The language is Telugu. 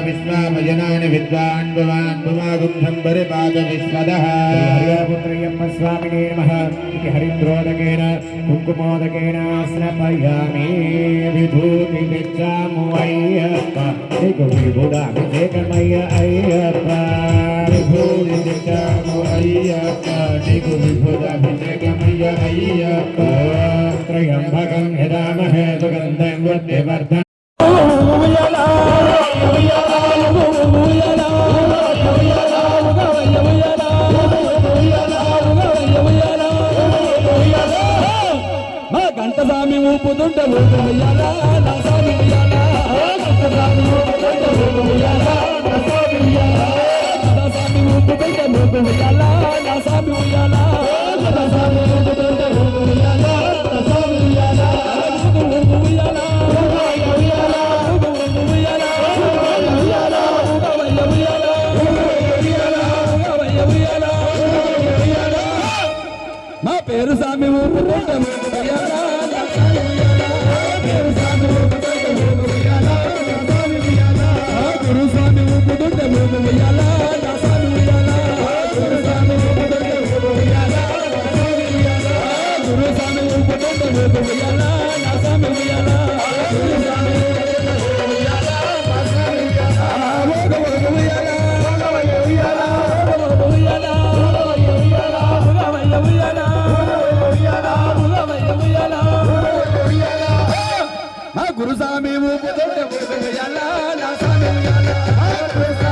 विश्वामजनानि विद्वान् भवान् भवागुं संपरिपात विश्वदः पुत्रय्यप्प स्वामिने नमः इति हरिद्रोदकेन कुङ्कुमोदकेन स्नपयामि विभूति विच्चामु अय्यप्प विभुदाभिषेकमय्य अय्यप्प विभूति विच्चामु अय्यप्प विभुदाभिषेकमय्य अय्यप्प त्र्यम्बकं यदामहे सुगन्धं वर्धते గంటసామి ఊపుతుంట ఊపుయ్యాలా నా సామి ఉయ్యాలా గంటసామి ఊపుతుంట ఊపుయ్యాలా నా సామి ఉయ్యాలా గంటసామి ఊపుతుంట ఊపుయ్యాలా నా సామి ఉయ్యాలా గంటసామి ఊపుతుంట ఊపుయ్యాలా నా సామి ఉయ్యాలా ఊపుయ్యాలా ఉయ్యాలా ఊపుయ్యాలా ఉయ్యాలా ఉయ్యాలా ఉయ్యాలా ఉయ్యాలా మా పేరు సామి ఊపుతుంట ఊపుయ్యాలా గురుస్వామి ఊపుతుంటే ఊపుయ్యాలా నా స్వామి ఉయ్యాలా